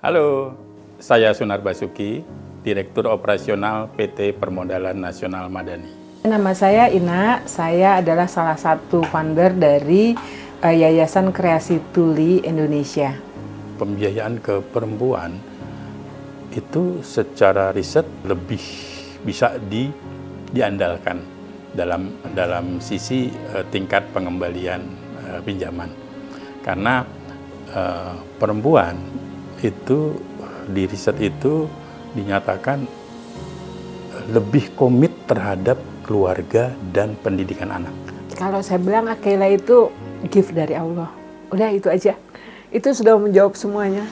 Halo, saya Sunar Basuki, Direktur Operasional PT Permodalan Nasional Madani. Nama saya Ina, saya adalah salah satu founder dari Yayasan Kreasi Tuli Indonesia. Pembiayaan ke perempuan itu secara riset lebih bisa diandalkan dalam sisi tingkat pengembalian pinjaman. Karena perempuan itu di riset itu dinyatakan lebih komit terhadap keluarga dan pendidikan anak. Kalau saya bilang Akela itu gift dari Allah. Udah itu aja. Itu sudah menjawab semuanya.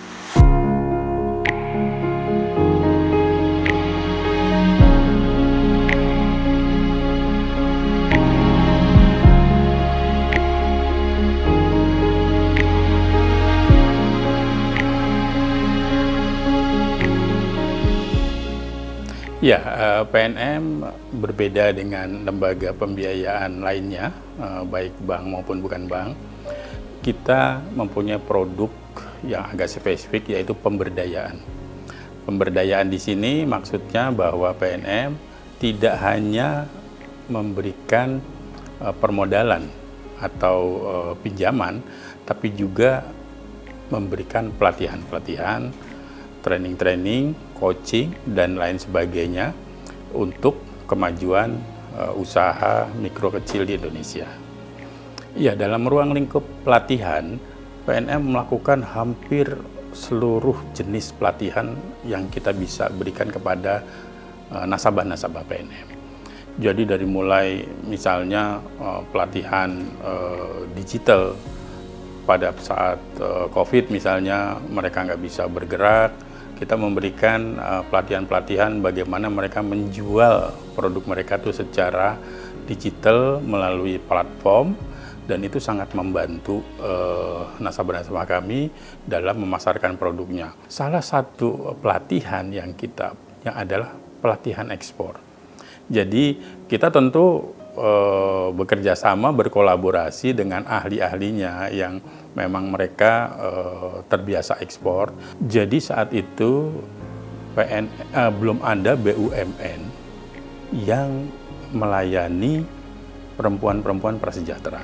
Ya, PNM berbeda dengan lembaga pembiayaan lainnya, baik bank maupun bukan bank. Kita mempunyai produk yang agak spesifik, yaitu pemberdayaan. Pemberdayaan di sini maksudnya bahwa PNM tidak hanya memberikan permodalan atau pinjaman, tapi juga memberikan pelatihan-pelatihan, training-training, coaching, dan lain sebagainya untuk kemajuan usaha mikro kecil di Indonesia. Ya, dalam ruang lingkup pelatihan, PNM melakukan hampir seluruh jenis pelatihan yang kita bisa berikan kepada nasabah-nasabah PNM. Jadi dari mulai misalnya pelatihan digital pada saat COVID misalnya mereka nggak bisa bergerak, kita memberikan pelatihan-pelatihan bagaimana mereka menjual produk mereka itu secara digital melalui platform, dan itu sangat membantu nasabah-nasabah kami dalam memasarkan produknya. Salah satu pelatihan yang adalah pelatihan ekspor. Jadi kita tentu bekerja sama, berkolaborasi dengan ahli-ahlinya yang memang mereka terbiasa ekspor. Jadi saat itu belum ada BUMN yang melayani perempuan-perempuan prasejahtera.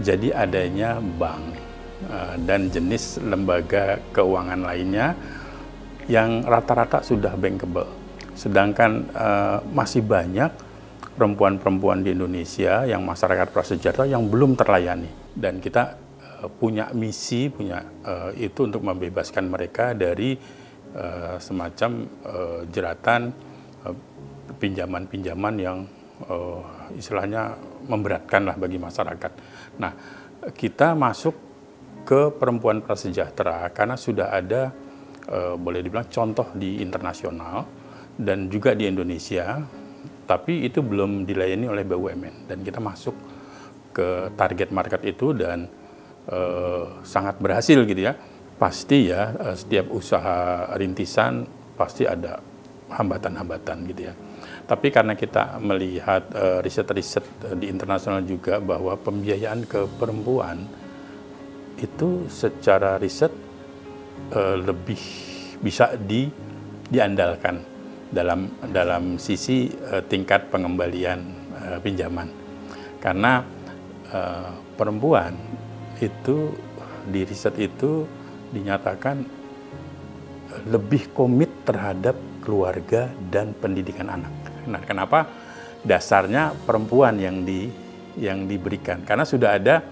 Jadi adanya bank dan jenis lembaga keuangan lainnya yang rata-rata sudah bankable. Sedangkan masih banyak perempuan-perempuan di Indonesia yang masyarakat prasejahtera yang belum terlayani, dan kita punya misi itu untuk membebaskan mereka dari semacam jeratan pinjaman-pinjaman yang istilahnya memberatkan lah bagi masyarakat. Nah, kita masuk ke perempuan prasejahtera karena sudah ada boleh dibilang contoh di internasional dan juga di Indonesia. Tapi itu belum dilayani oleh BUMN, dan kita masuk ke target market itu dan sangat berhasil gitu ya. Pasti ya setiap usaha rintisan pasti ada hambatan-hambatan gitu ya. Tapi karena kita melihat riset-riset di internasional juga bahwa pembiayaan ke perempuan itu secara riset lebih bisa diandalkan dalam sisi tingkat pengembalian pinjaman. Karena perempuan itu di riset itu dinyatakan lebih komit terhadap keluarga dan pendidikan anak. Nah, kenapa? Dasarnya perempuan yang diberikan. Karena sudah ada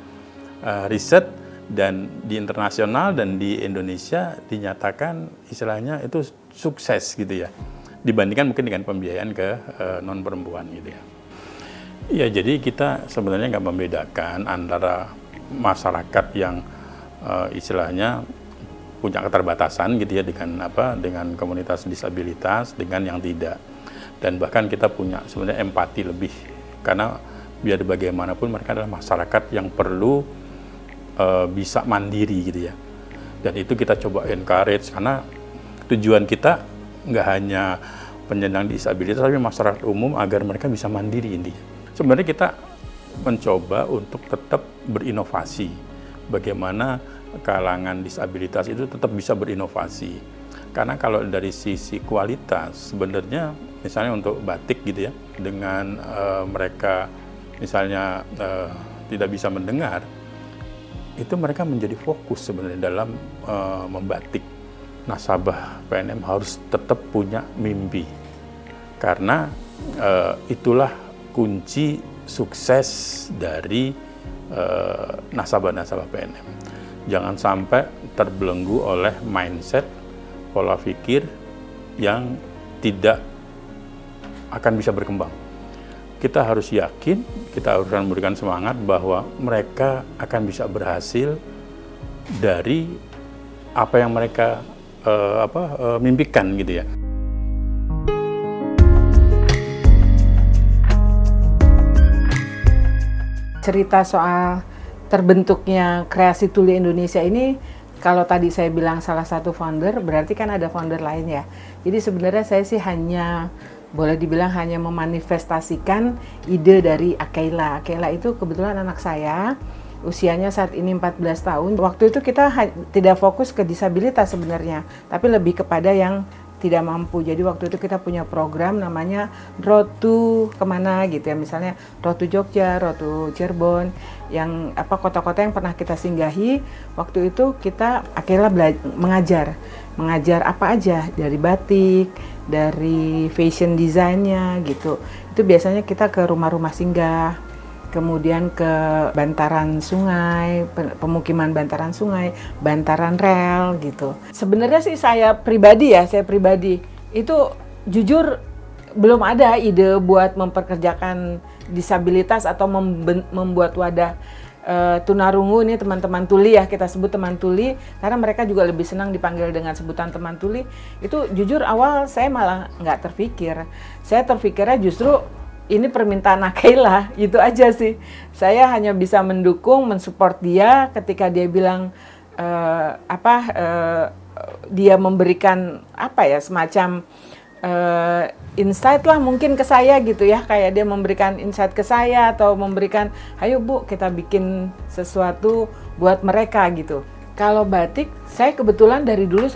riset dan di internasional dan di Indonesia dinyatakan istilahnya itu sukses gitu ya, dibandingkan mungkin dengan pembiayaan ke non perempuan gitu ya. Ya, jadi kita sebenarnya nggak membedakan antara masyarakat yang istilahnya punya keterbatasan gitu ya dengan komunitas disabilitas dengan yang tidak. Dan bahkan kita punya sebenarnya empati lebih, karena biar bagaimanapun mereka adalah masyarakat yang perlu bisa mandiri gitu ya. Dan itu kita coba encourage, karena tujuan kita nggak hanya penyandang disabilitas, tapi masyarakat umum agar mereka bisa mandiri intinya. Sebenarnya kita mencoba untuk tetap berinovasi. Bagaimana kalangan disabilitas itu tetap bisa berinovasi. Karena kalau dari sisi kualitas sebenarnya misalnya untuk batik gitu ya, dengan mereka misalnya tidak bisa mendengar, itu mereka menjadi fokus sebenarnya dalam membatik. Nasabah PNM harus tetap punya mimpi, karena itulah kunci sukses dari nasabah-nasabah PNM. Jangan sampai terbelenggu oleh mindset, pola pikir yang tidak akan bisa berkembang. Kita harus yakin, kita harus memberikan semangat bahwa mereka akan bisa berhasil dari apa yang mereka mimpikan gitu ya. Cerita soal terbentuknya Kreasi Tuli Indonesia ini, kalau tadi saya bilang salah satu founder, berarti kan ada founder lain ya. Jadi sebenarnya saya sih hanya, boleh dibilang hanya memanifestasikan ide dari Akela. Akela itu kebetulan anak saya, usianya saat ini 14 tahun. Waktu itu kita tidak fokus ke disabilitas sebenarnya, tapi lebih kepada yang tidak mampu. Jadi waktu itu kita punya program namanya Road to kemana gitu ya, misalnya Road to Jogja, Road to Cirebon, yang kota-kota yang pernah kita singgahi. Waktu itu kita Akela mengajar apa aja, dari batik, dari fashion design-nya gitu. Itu biasanya kita ke rumah-rumah singgah, kemudian ke bantaran sungai, pemukiman bantaran sungai, bantaran rel gitu. Sebenarnya sih saya pribadi itu jujur belum ada ide buat memperkerjakan disabilitas atau membuat wadah tunarungu, ini teman-teman tuli ya, kita sebut teman tuli karena mereka juga lebih senang dipanggil dengan sebutan teman tuli. Itu jujur awal saya malah nggak terpikir. Saya terpikirnya justru ini permintaan Akela, gitu aja sih. Saya hanya bisa mendukung, mensupport dia ketika dia bilang dia memberikan semacam insight lah mungkin ke saya gitu ya, kayak dia memberikan insight ke saya atau memberikan, ayo Bu kita bikin sesuatu buat mereka gitu. Kalau batik, saya kebetulan dari dulu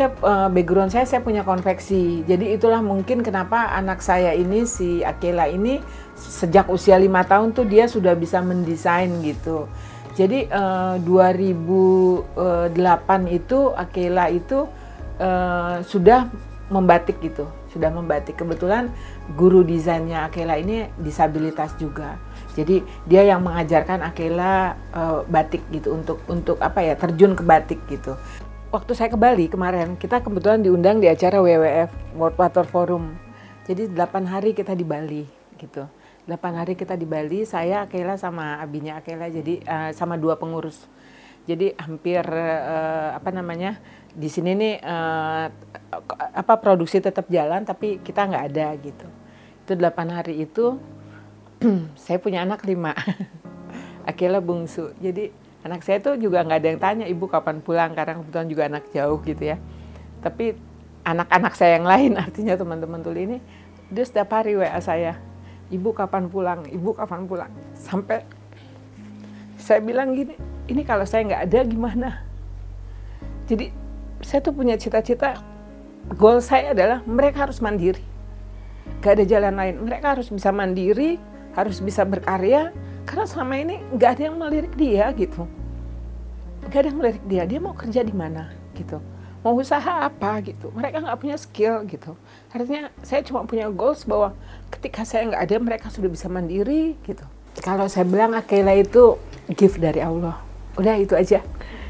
background saya punya konveksi. Jadi itulah mungkin kenapa anak saya ini, si Akela ini, sejak usia 5 tahun tuh dia sudah bisa mendesain gitu. Jadi 2008 itu Akela itu sudah membatik gitu. Sudah membatik. Kebetulan guru desainnya Akela ini disabilitas juga. Jadi dia yang mengajarkan Akela batik gitu untuk terjun ke batik gitu. Waktu saya ke Bali kemarin, kita kebetulan diundang di acara WWF World Water Forum. Jadi 8 hari kita di Bali gitu. 8 hari kita di Bali, saya Akela sama abinya Akela, jadi sama 2 pengurus. Jadi hampir di sini nih produksi tetap jalan tapi kita nggak ada gitu. Itu 8 hari itu saya punya anak 5, Akela bungsu. Jadi anak saya tuh juga nggak ada yang tanya, Ibu kapan pulang, karena kebetulan juga anak jauh gitu ya. Tapi anak-anak saya yang lain, artinya teman-teman tuli ini, dia setiap hari WA saya, Ibu kapan pulang, Ibu kapan pulang. Sampai saya bilang gini, ini kalau saya nggak ada gimana? Jadi saya tuh punya cita-cita, goal saya adalah mereka harus mandiri. Gak ada jalan lain, mereka harus bisa mandiri, harus bisa berkarya, karena selama ini nggak ada yang melirik dia gitu. Nggak ada yang melirik dia mau kerja di mana gitu, mau usaha apa gitu, mereka nggak punya skill gitu. Artinya saya cuma punya goals bahwa ketika saya nggak ada, mereka sudah bisa mandiri gitu. Kalau saya bilang Akela itu gift dari Allah, udah itu aja,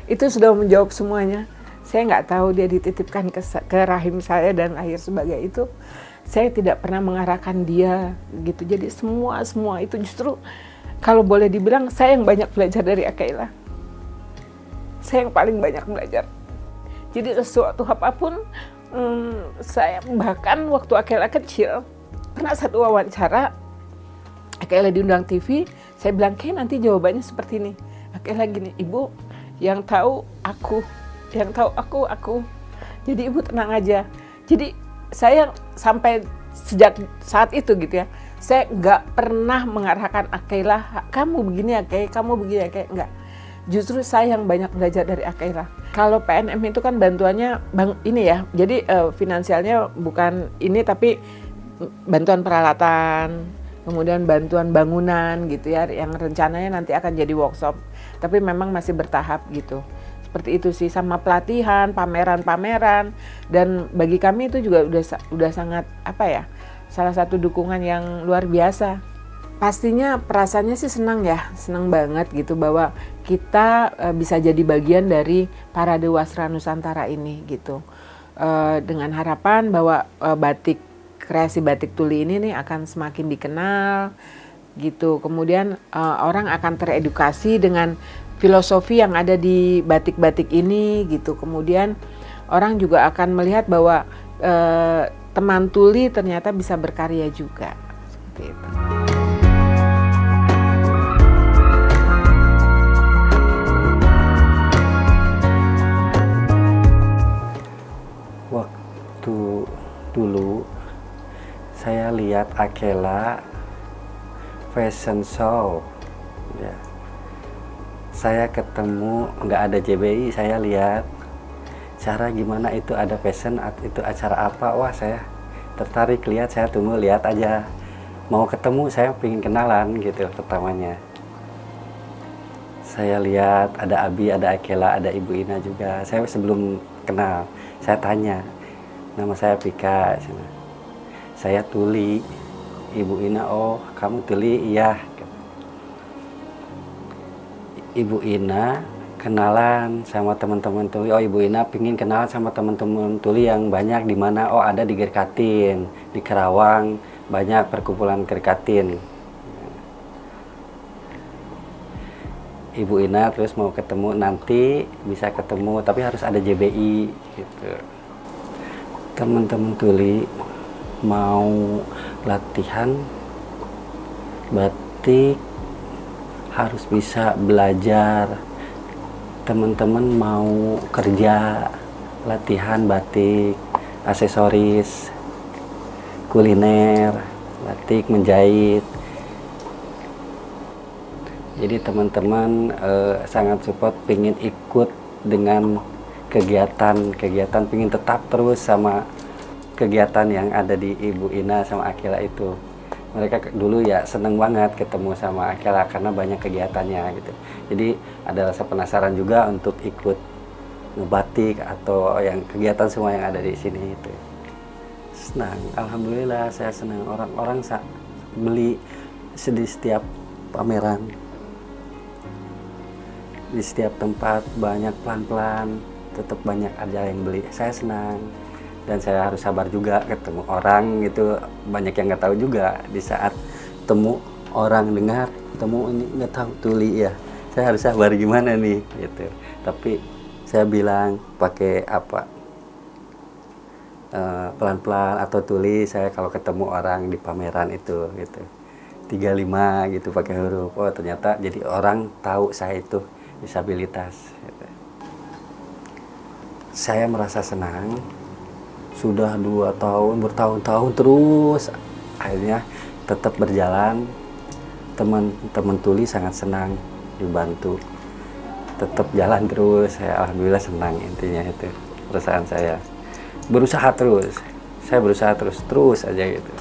itu sudah menjawab semuanya. Saya nggak tahu dia dititipkan ke rahim saya dan lahir sebagai itu. Saya tidak pernah mengarahkan dia gitu. Jadi semua itu justru kalau boleh dibilang saya yang banyak belajar dari Akela. Saya yang paling banyak belajar. Jadi sesuatu apapun, saya bahkan waktu Akela kecil pernah satu wawancara, Akela diundang TV, saya bilang, kayak nanti jawabannya seperti ini. Akela gini, Ibu yang tahu aku, yang tahu aku. Jadi Ibu tenang aja. Jadi saya sampai sejak saat itu gitu ya, saya nggak pernah mengarahkan Akela, kamu begini ya kayak, kamu begini ya kayak, enggak. Justru saya yang banyak belajar dari Akela. Kalau PNM itu kan bantuannya ini ya, jadi finansialnya bukan ini tapi bantuan peralatan, kemudian bantuan bangunan gitu ya, yang rencananya nanti akan jadi workshop, tapi memang masih bertahap gitu. Seperti itu sih, sama pelatihan, pameran-pameran, dan bagi kami itu juga udah sangat apa ya, salah satu dukungan yang luar biasa. Pastinya perasaannya sih senang ya, senang banget gitu bahwa kita bisa jadi bagian dari Parade Wasra Nusantara ini gitu. Dengan harapan bahwa kreasi batik tuli ini nih akan semakin dikenal gitu. Kemudian orang akan teredukasi dengan filosofi yang ada di batik-batik ini gitu. Kemudian orang juga akan melihat bahwa teman tuli ternyata bisa berkarya juga. Seperti itu. Waktu dulu saya lihat Akela fashion show ya. Saya ketemu nggak ada JBI, saya lihat cara gimana itu ada fashion, itu acara apa, wah saya tertarik lihat, saya tunggu lihat aja, mau ketemu saya pengen kenalan gitu pertamanya. Saya lihat ada Abi, ada Akela, ada Ibu Ina juga. Saya sebelum kenal, saya tanya, nama saya Pika, saya tuli. Ibu Ina, oh kamu tuli, iya. Ibu Ina kenalan sama teman-teman tuli. Oh, Ibu Ina pingin kenalan sama teman-teman tuli yang banyak di mana. Oh, ada di Gerkatin, di Kerawang banyak perkumpulan Gerkatin. Ibu Ina terus mau ketemu, nanti bisa ketemu tapi harus ada JBI gitu. Teman-teman tuli mau latihan batik harus bisa belajar. Teman-teman mau kerja, latihan batik, aksesoris, kuliner, batik, menjahit. Jadi teman-teman sangat support, pingin ikut dengan kegiatan, pingin tetap terus sama kegiatan yang ada di Ibu Ina sama Akela itu. Mereka dulu ya seneng banget ketemu sama Akela karena banyak kegiatannya gitu. Jadi ada rasa penasaran juga untuk ikut ngebatik atau yang kegiatan semua yang ada di sini itu. Senang, alhamdulillah saya senang. Orang-orang beli di setiap pameran, di setiap tempat banyak, pelan-pelan tetap banyak aja yang beli. Saya senang. Dan saya harus sabar juga ketemu orang gitu, banyak yang nggak tahu juga. Di saat temu orang dengar, temu ini nggak tahu tuli ya, saya harus sabar gimana nih gitu. Tapi saya bilang pakai apa, pelan-pelan atau tuli. Saya kalau ketemu orang di pameran itu gitu 35 gitu pakai huruf, oh ternyata jadi orang tahu saya itu disabilitas gitu. Saya merasa senang. Sudah 2 tahun, bertahun-tahun terus, akhirnya tetap berjalan. Teman-teman tuli sangat senang dibantu, tetap jalan terus. Saya alhamdulillah senang, intinya itu perasaan saya. Berusaha terus, saya berusaha terus aja gitu.